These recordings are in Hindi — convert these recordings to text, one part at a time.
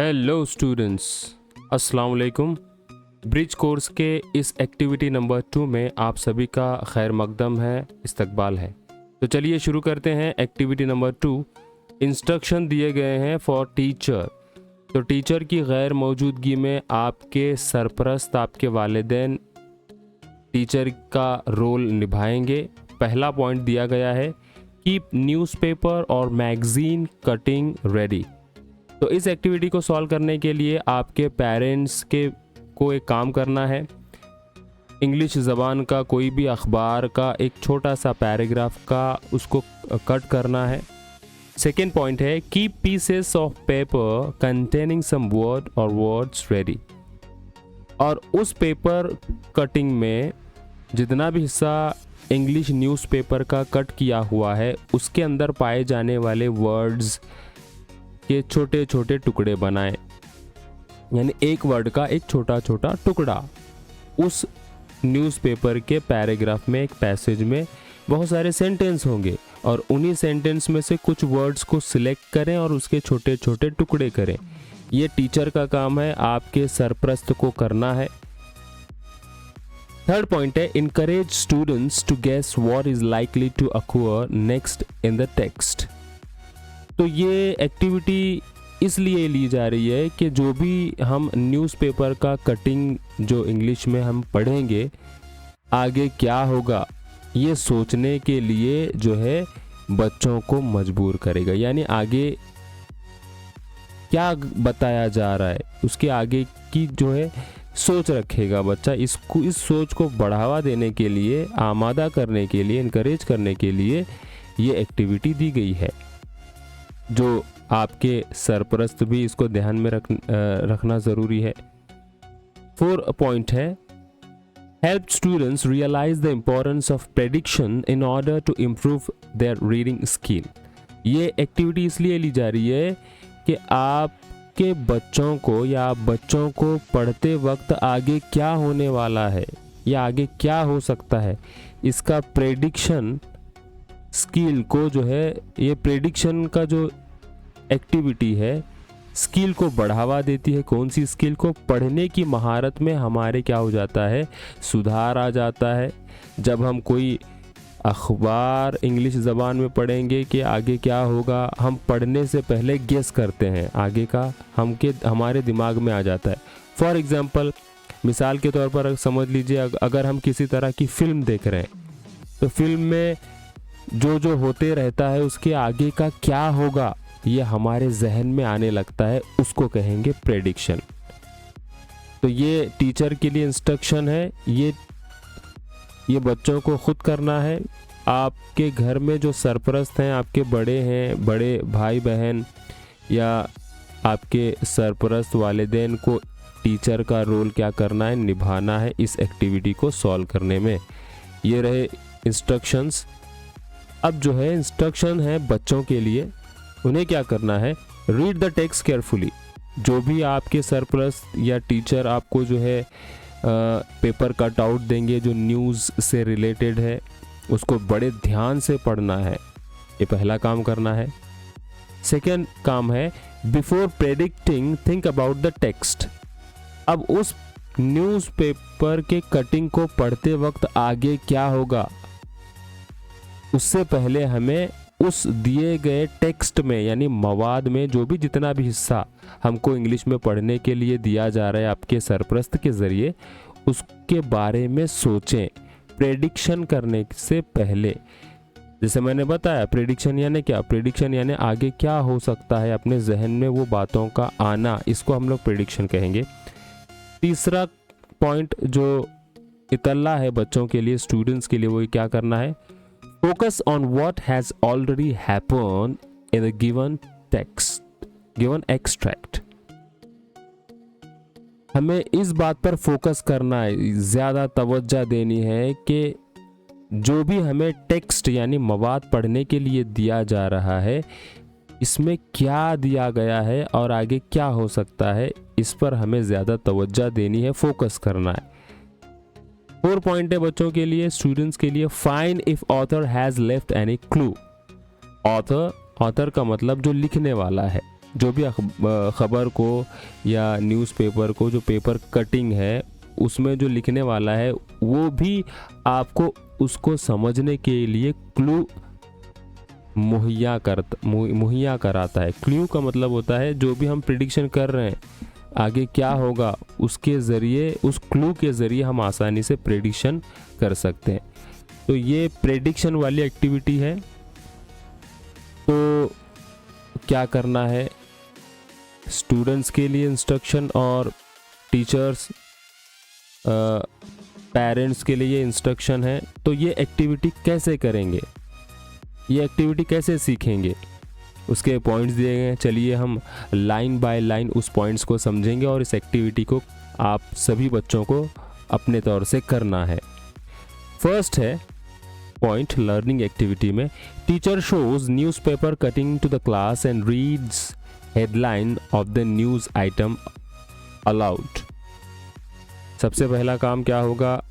हेलो स्टूडेंट्स, अस्सलाम वालेकुम। ब्रिज कोर्स के इस एक्टिविटी नंबर 2 में आप सभी का खैर मकदम है, इस्तकबाल है। तो चलिए शुरू करते हैं एक्टिविटी नंबर 2। इंस्ट्रक्शन दिए गए हैं फॉर टीचर। तो टीचर की गैर मौजूदगी में आपके सरपरस्त, आपके वालिदैन टीचर का रोल निभाएंगे। पहला पॉइंट दिया गया है, कीप न्यूज़पेपर और मैगज़ीन कटिंग रेडी। तो इस एक्टिविटी को सॉल्व करने के लिए आपके पेरेंट्स को एक काम करना है। इंग्लिश ज़बान का कोई भी अखबार का एक छोटा सा पैराग्राफ का उसको कट करना है। सेकेंड पॉइंट है, keep pieces of paper containing some word or words ready. और उस पेपर कटिंग में जितना भी हिस्सा इंग्लिश न्यूज़पेपर का कट किया हुआ है उसके अंदर पाए जाने वाले वर्ड्स के छोटे छोटे टुकड़े बनाएं। यानी एक वर्ड का एक छोटा छोटा टुकड़ा। उस न्यूज़पेपर के पैराग्राफ में, एक पैसेज में बहुत सारे सेंटेंस होंगे और उन्हीं सेंटेंस में से कुछ वर्ड्स को सिलेक्ट करें और उसके छोटे छोटे टुकड़े करें। ये टीचर का काम है, आपके सरपरस्त को करना है। थर्ड पॉइंट है, encourage students to guess what is likely to occur next in the text. तो ये एक्टिविटी इसलिए ली जा रही है कि जो भी हम न्यूज़पेपर का कटिंग जो इंग्लिश में हम पढ़ेंगे आगे क्या होगा, ये सोचने के लिए जो है बच्चों को मजबूर करेगा। यानी आगे क्या बताया जा रहा है उसके आगे की जो है सोच रखेगा बच्चा। इस सोच को बढ़ावा देने के लिए, आमादा करने के लिए, इनकरेज करने के लिए ये एक्टिविटी दी गई है, जो आपके सरपरस्त भी इसको ध्यान में रखना ज़रूरी है। 4 पॉइंट है, help students realise the importance of prediction in order to improve their reading skill. ये एक्टिविटी इसलिए ली जा रही है कि आपके बच्चों को या आप बच्चों को पढ़ते वक्त आगे क्या होने वाला है या आगे क्या हो सकता है, इसका प्रेडिक्शन स्किल को जो है, ये प्रेडिक्शन का जो एक्टिविटी है स्किल को बढ़ावा देती है। कौन सी स्किल को? पढ़ने की महारत में हमारे क्या हो जाता है, सुधार आ जाता है। जब हम कोई अखबार इंग्लिश ज़बान में पढ़ेंगे कि आगे क्या होगा, हम पढ़ने से पहले गेस करते हैं, आगे का हमारे दिमाग में आ जाता है। फॉर एग्ज़ाम्पल, मिसाल के तौर पर समझ लीजिए, अगर हम किसी तरह की फ़िल्म देख रहे हैं तो फिल्म में जो जो होते रहता है उसके आगे का क्या होगा ये हमारे जहन में आने लगता है, उसको कहेंगे प्रेडिक्शन। तो ये टीचर के लिए इंस्ट्रक्शन है, ये बच्चों को खुद करना है। आपके घर में जो सरपरस्त हैं, आपके बड़े हैं, बड़े भाई बहन या आपके सरपरस्त वालिदैन को टीचर का रोल क्या करना है, निभाना है इस एक्टिविटी को सॉल्व करने में। ये रहे इंस्ट्रक्शंस। अब जो है इंस्ट्रक्शन है बच्चों के लिए, उन्हें क्या करना है, रीड द टेक्स्ट केयरफुली। जो भी आपके सरपरस्त या टीचर आपको जो है पेपर कट आउट देंगे जो न्यूज़ से रिलेटेड है, उसको बड़े ध्यान से पढ़ना है, ये पहला काम करना है। सेकेंड काम है, before predicting think about the text. अब उस न्यूज़पेपर के कटिंग को पढ़ते वक्त आगे क्या होगा, उससे पहले हमें उस दिए गए टेक्स्ट में यानी मवाद में जो भी जितना भी हिस्सा हमको इंग्लिश में पढ़ने के लिए दिया जा रहा है आपके सरपरस्त के ज़रिए, उसके बारे में सोचें प्रेडिक्शन करने से पहले। जैसे मैंने बताया, प्रेडिक्शन यानी क्या? प्रेडिक्शन यानी आगे क्या हो सकता है, अपने जहन में वो बातों का आना, इसको हम लोग प्रेडिक्शन कहेंगे। तीसरा पॉइंट जो इतला है बच्चों के लिए, स्टूडेंट्स के लिए, वो क्या करना है, focus on what has already happened in the given text, given extract। हमें इस बात पर फोकस करना है, ज़्यादा तवज्जो देनी है कि जो भी हमें टेक्स्ट यानी मवाद पढ़ने के लिए दिया जा रहा है, इसमें क्या दिया गया है और आगे क्या हो सकता है, इस पर हमें ज़्यादा तवज्जो देनी है, फोकस करना है। 4 पॉइंट है बच्चों के लिए, स्टूडेंट्स के लिए, find if author has left any clue. Author का मतलब जो लिखने वाला है, जो भी खबर को या न्यूज़पेपर को जो पेपर कटिंग है उसमें जो लिखने वाला है वो भी आपको उसको समझने के लिए क्लू मुहैया कराता है। क्लू का मतलब होता है जो भी हम प्रिडिक्शन कर रहे हैं आगे क्या होगा, उसके ज़रिए, उस क्लू के ज़रिए हम आसानी से प्रिडिक्शन कर सकते हैं। तो ये प्रिडिक्शन वाली एक्टिविटी है। तो क्या करना है, स्टूडेंट्स के लिए इंस्ट्रक्शन और टीचर्स पेरेंट्स के लिए इंस्ट्रक्शन है। तो ये एक्टिविटी कैसे करेंगे, ये एक्टिविटी कैसे सीखेंगे, उसके पॉइंट्स दिए गए हैं। चलिए हम लाइन बाय लाइन उस पॉइंट्स को समझेंगे और इस एक्टिविटी को आप सभी बच्चों को अपने तौर से करना है। फर्स्ट है पॉइंट लर्निंग एक्टिविटी में, teacher shows newspaper cutting to the class and reads headline of the news item aloud. सबसे पहला काम क्या होगा,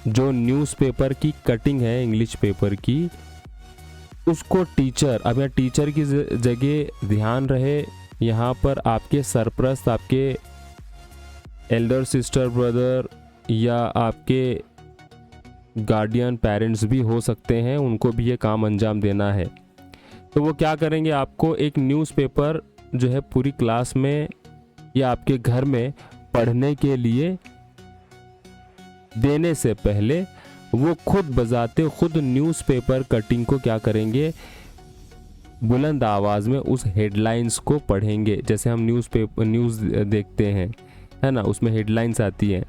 जो न्यूज़पेपर की कटिंग है इंग्लिश पेपर की, उसको टीचर, अब यहाँ टीचर की जगह ध्यान रहे यहाँ पर आपके सरपरस्त, आपके एल्डर सिस्टर ब्रदर या आपके गार्डियन पेरेंट्स भी हो सकते हैं, उनको भी ये काम अंजाम देना है। तो वो क्या करेंगे, आपको एक न्यूज़पेपर जो है पूरी क्लास में या आपके घर में पढ़ने के लिए देने से पहले वो खुद बजाते खुद न्यूज़पेपर कटिंग को क्या करेंगे, बुलंद आवाज़ में उस हेडलाइंस को पढ़ेंगे। जैसे हम न्यूज़ देखते हैं, है ना, उसमें हेडलाइंस आती हैं,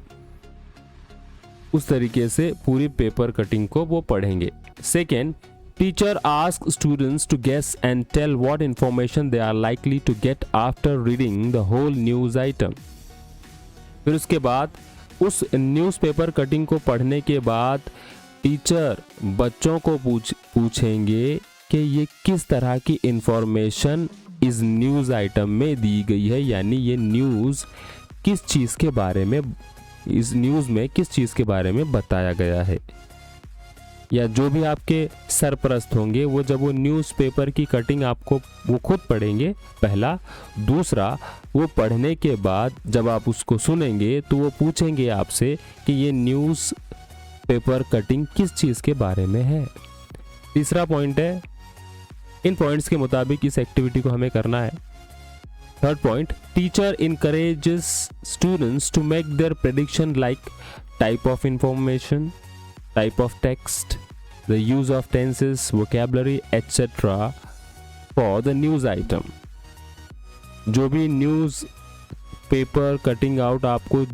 उस तरीके से पूरी पेपर कटिंग को वो पढ़ेंगे। Second, teacher ask students to guess and tell what information they are likely to get after reading the whole news item. फिर उसके बाद उस न्यूज़पेपर कटिंग को पढ़ने के बाद टीचर बच्चों को पूछेंगे कि ये किस तरह की इंफॉर्मेशन इस न्यूज़ आइटम में दी गई है, यानी ये न्यूज़ किस चीज़ के बारे में, इस न्यूज़ में किस चीज़ के बारे में बताया गया है। या जो भी आपके सरपरस्त होंगे वो जब वो न्यूज़पेपर की कटिंग आपको वो खुद पढ़ेंगे पहला, दूसरा वो पढ़ने के बाद जब आप उसको सुनेंगे तो वो पूछेंगे आपसे कि ये न्यूज़ पेपर कटिंग किस चीज़ के बारे में है। तीसरा पॉइंट है, इन पॉइंट्स के मुताबिक इस एक्टिविटी को हमें करना है। Third point, teacher encourages students to make their prediction like type of information, type of text, the use of tenses, vocabulary, etc. for the news item. जो भी न्यूज़ पेपर कटिंग आउट आपको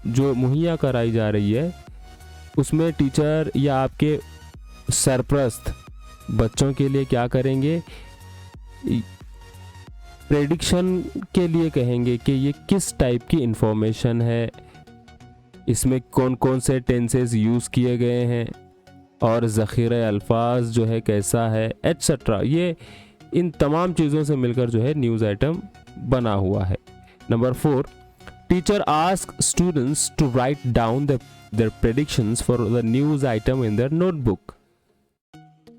जो मुहैया कराई जा रही है उसमें टीचर या आपके सरपरस्त बच्चों के लिए क्या करेंगे, प्रेडिक्शन के लिए कहेंगे कि ये किस टाइप की इंफॉर्मेशन है, इसमें कौन कौन से टेंसेस यूज़ किए गए हैं और ज़ख़ीरा अल्फाज जो है कैसा है, एट्सेट्रा। ये इन तमाम चीज़ों से मिलकर जो है न्यूज़ आइटम बना हुआ है। Number 4, teacher ask students to write down their predictions for the news item in their notebook.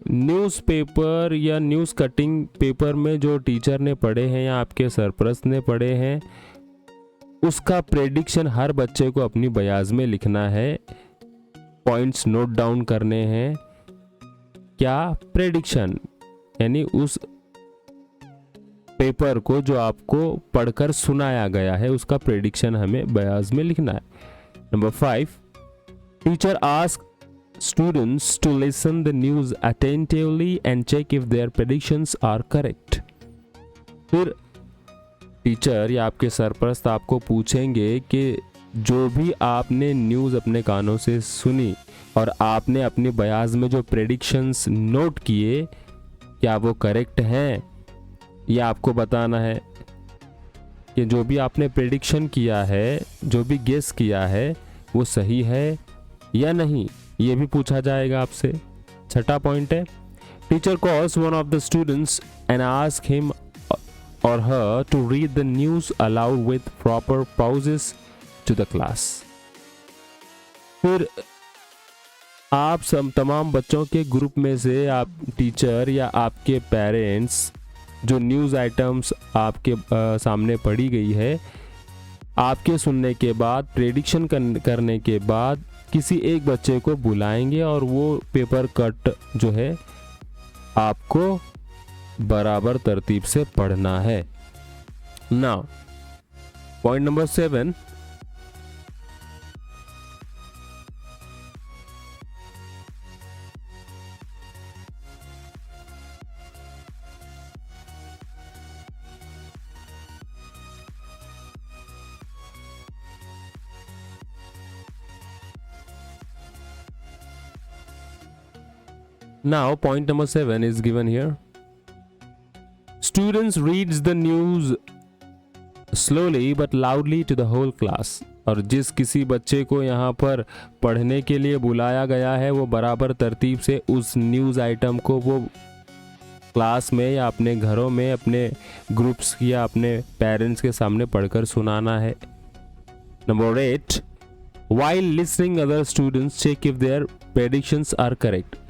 News paper या न्यूज़ कटिंग पेपर में जो टीचर ने पढ़े हैं या आपके सरपरस्त ने पढ़े हैं उसका प्रेडिक्शन हर बच्चे को अपनी बयाज में लिखना है, पॉइंट्स नोट डाउन करने हैं। क्या प्रेडिक्शन, यानी उस पेपर को जो आपको पढ़कर सुनाया गया है उसका प्रेडिक्शन हमें बयाज में लिखना है। Number 5, teacher ask students to listen the news attentively and check if their predictions are correct. फिर टीचर या आपके सरपरस्त आपको पूछेंगे कि जो भी आपने न्यूज़ अपने कानों से सुनी और आपने अपनी बयाज में जो प्रेडिक्शंस नोट किए क्या वो करेक्ट हैं, या आपको बताना है कि जो भी आपने प्रेडिक्शन किया है, जो भी गेस किया है वो सही है या नहीं, ये भी पूछा जाएगा आपसे। छठा पॉइंट है, teacher calls one of the students and ask him or her to read the news aloud with proper pauses to the class. फिर आप सब तमाम बच्चों के ग्रुप में से आप टीचर या आपके पेरेंट्स जो न्यूज़ आइटम्स आपके सामने पढ़ी गई है, आपके सुनने के बाद, प्रेडिक्शन करने के बाद किसी एक बच्चे को बुलाएंगे और वो पेपर कट जो है आपको बराबर तरतीब से पढ़ना है। Now point number 7, now point number 7 is given here. Students reads the news slowly but loudly to the whole class. और जिस किसी बच्चे को यहाँ पर पढ़ने के लिए बुलाया गया है वो बराबर तरतीब से उस न्यूज़ आइटम को वो क्लास में या अपने घरों में अपने ग्रुप्स या अपने पेरेंट्स के सामने पढ़कर सुनाना है। Number 8, while listening other students check if their predictions are correct.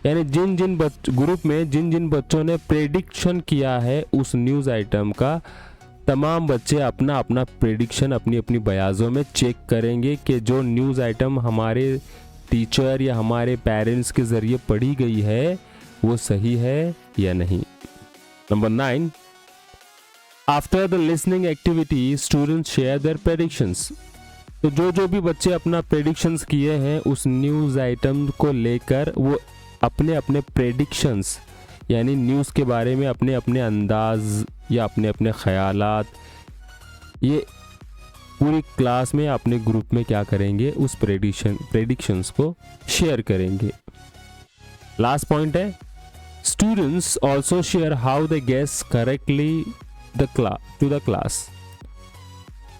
यानी जिन जिन ग्रुप में जिन जिन बच्चों ने प्रेडिक्शन किया है उस न्यूज़ आइटम का, तमाम बच्चे अपना अपना प्रेडिक्शन अपनी अपनी बयाज़ों में चेक करेंगे कि जो न्यूज़ आइटम हमारे टीचर या हमारे पेरेंट्स के ज़रिए पढ़ी गई है वो सही है या नहीं। Number 9, after the listening activity students share their predictions. तो जो भी बच्चे अपना प्रेडिक्शंस किए हैं उस न्यूज़ आइटम को लेकर वो अपने अपने प्रेडिक्शंस यानी न्यूज़ के बारे में अपने अपने अंदाज या अपने अपने ख्यालात ये पूरी क्लास में अपने ग्रुप में क्या करेंगे, उस प्रेडिक्शंस को शेयर करेंगे। लास्ट पॉइंट है, students also share how they guess correctly to the class.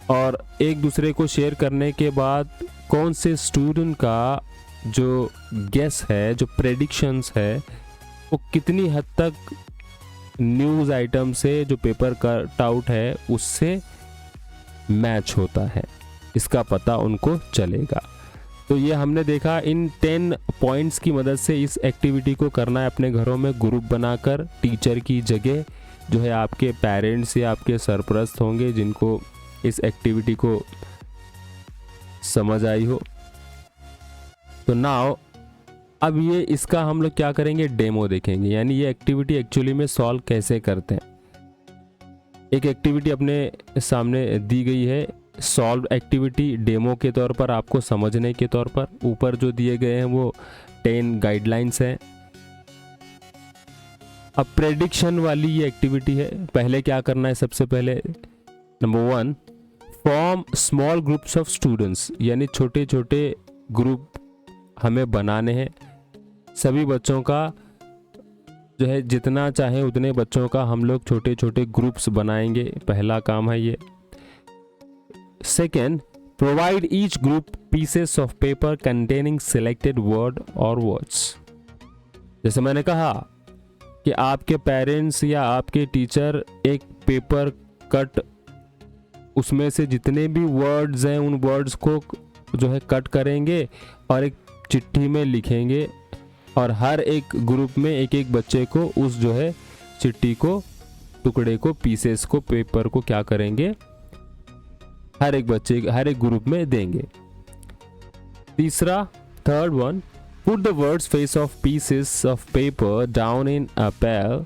और एक दूसरे को शेयर करने के बाद कौन से स्टूडेंट का जो गेस है, जो प्रेडिक्शंस है, वो कितनी हद तक न्यूज़ आइटम से जो पेपर कट आउट है उससे मैच होता है, इसका पता उनको चलेगा। तो ये हमने देखा इन 10 पॉइंट्स की मदद से इस एक्टिविटी को करना है अपने घरों में ग्रुप बनाकर। टीचर की जगह जो है आपके पेरेंट्स या आपके सरपरस्त होंगे जिनको इस एक्टिविटी को समझ आई हो। तो नाउ अब ये इसका हम लोग क्या करेंगे, डेमो देखेंगे, यानी ये एक्टिविटी एक्चुअली में सॉल्व कैसे करते हैं। एक एक्टिविटी अपने सामने दी गई है, सॉल्व एक्टिविटी डेमो के तौर पर, आपको समझने के तौर पर। ऊपर जो दिए गए हैं वो 10 गाइडलाइंस हैं। अब प्रेडिक्शन वाली ये एक्टिविटी है। पहले क्या करना है, सबसे पहले number 1, form small groups of students, यानी छोटे छोटे ग्रुप हमें बनाने हैं। सभी बच्चों का जो है जितना चाहे उतने बच्चों का हम लोग छोटे छोटे ग्रुप्स बनाएंगे, पहला काम है ये। Second, provide each group pieces of paper containing selected word or words. जैसे मैंने कहा कि आपके पेरेंट्स या आपके टीचर एक पेपर कट, उसमें से जितने भी वर्ड्स हैं उन वर्ड्स को जो है कट करेंगे और एक चिट्ठी में लिखेंगे और हर एक ग्रुप में एक एक बच्चे को उस जो है चिट्ठी को, टुकड़े को, पीसेस को, पेपर को क्या करेंगे, हर एक बच्चे, हर एक ग्रुप में देंगे। तीसरा, third one, put the words face of pieces of paper down in a pile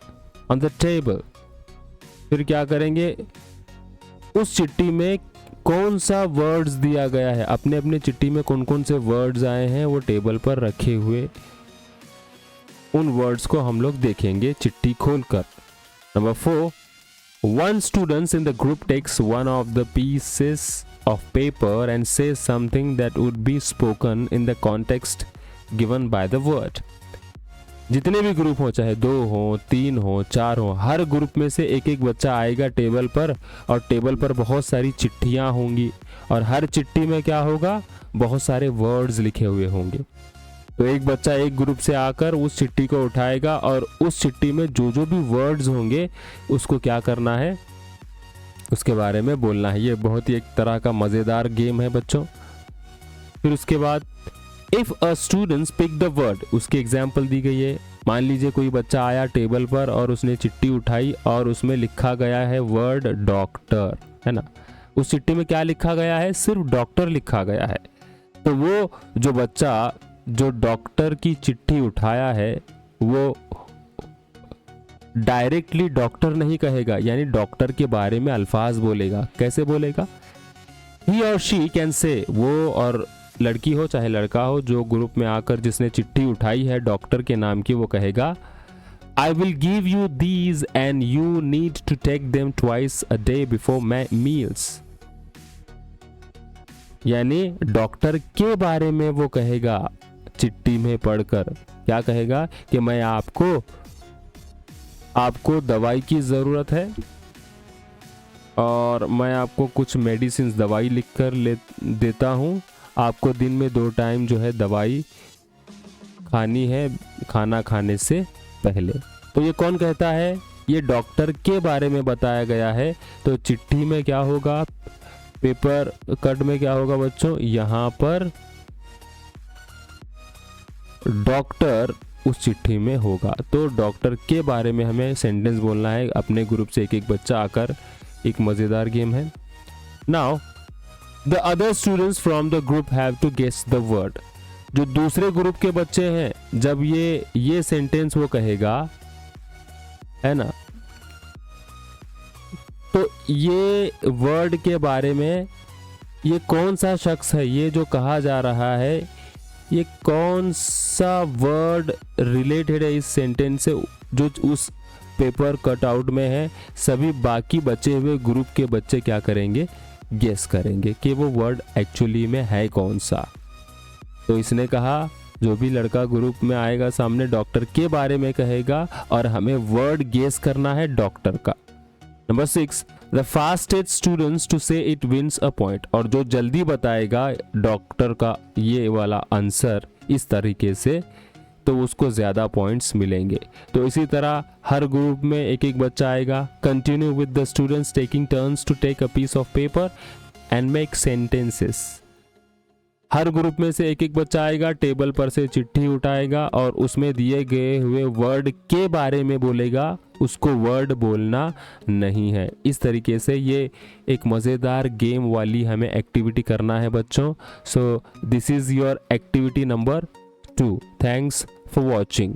on the table. फिर क्या करेंगे, उस चिट्ठी में कौन सा वर्ड्स दिया गया है, अपने अपने चिट्ठी में कौन कौन से वर्ड्स आए हैं वो टेबल पर रखे हुए, उन वर्ड्स को हम लोग देखेंगे चिट्ठी खोलकर। Number 4, one student in the group takes one of the pieces of paper and says something that would be spoken in the context given by the word. जितने भी ग्रुप हो, चाहे 2 हो, 3 हो, 4 हो, हर ग्रुप में से एक एक बच्चा आएगा टेबल पर और टेबल पर बहुत सारी चिट्ठियां होंगी और हर चिट्ठी में क्या होगा, बहुत सारे वर्ड्स लिखे हुए होंगे। तो एक बच्चा एक ग्रुप से आकर उस चिट्ठी को उठाएगा और उस चिट्ठी में जो जो भी वर्ड्स होंगे उसको क्या करना है, उसके बारे में बोलना है। ये बहुत ही एक तरह का मज़ेदार गेम है बच्चों। फिर उसके बाद if a student pick the word, उसकी एग्जाम्पल दी गई है। मान लीजिए कोई बच्चा आया टेबल पर और उसने चिट्ठी उठाई और उसमें लिखा गया है वर्ड डॉक्टर, है ना। उस चिट्ठी में क्या लिखा गया है, सिर्फ डॉक्टर लिखा गया है। तो वो जो बच्चा जो डॉक्टर की चिट्ठी उठाया है वो डायरेक्टली डॉक्टर नहीं कहेगा, यानी डॉक्टर के बारे में अल्फाज बोलेगा। कैसे बोलेगा, ही और शी कैन से, वो और लड़की हो चाहे लड़का हो जो ग्रुप में आकर जिसने चिट्ठी उठाई है डॉक्टर के नाम की, वो कहेगा I will give you these and you need to take them twice a day before my meals. यानी डॉक्टर के बारे में वो कहेगा चिट्ठी में पढ़कर, क्या कहेगा कि मैं आपको दवाई की ज़रूरत है और मैं आपको कुछ मेडिसिन दवाई लिखकर देता हूँ, आपको दिन में 2 टाइम जो है दवाई खानी है खाना खाने से पहले। तो ये कौन कहता है, ये डॉक्टर के बारे में बताया गया है। तो चिट्ठी में क्या होगा, पेपर कट में क्या होगा बच्चों, यहाँ पर डॉक्टर उस चिट्ठी में होगा। तो डॉक्टर के बारे में हमें सेंटेंस बोलना है। अपने ग्रुप से एक एक बच्चा आकर, एक मज़ेदार गेम है। Now the other students from the group have to guess the word. जो दूसरे ग्रुप के बच्चे हैं, जब ये सेंटेंस वो कहेगा, है ना, तो ये वर्ड के बारे में, ये कौन सा शख्स है, ये जो कहा जा रहा है, ये कौन सा वर्ड रिलेटेड है इस सेंटेंस से, जो उस पेपर कटआउट में है। सभी बाकी बचे हुए ग्रुप के बच्चे क्या करेंगे, गेस करेंगे कि वो वर्ड एक्चुअली में है कौन सा। तो इसने कहा जो भी लड़का ग्रुप में आएगा सामने डॉक्टर के बारे में कहेगा और हमें वर्ड गेस करना है डॉक्टर का। Number 6, the fastest students to say it wins a point. और जो जल्दी बताएगा डॉक्टर का ये वाला आंसर इस तरीके से, तो उसको ज़्यादा पॉइंट्स मिलेंगे। तो इसी तरह हर ग्रुप में एक एक बच्चा आएगा। Continue with the students taking turns to take a piece of paper and make sentences. हर ग्रुप में से एक एक बच्चा आएगा, टेबल पर से चिट्ठी उठाएगा और उसमें दिए गए हुए वर्ड के बारे में बोलेगा, उसको वर्ड बोलना नहीं है। इस तरीके से ये एक मज़ेदार गेम वाली हमें एक्टिविटी करना है बच्चों। So this is your activity number 2. Thanks for watching.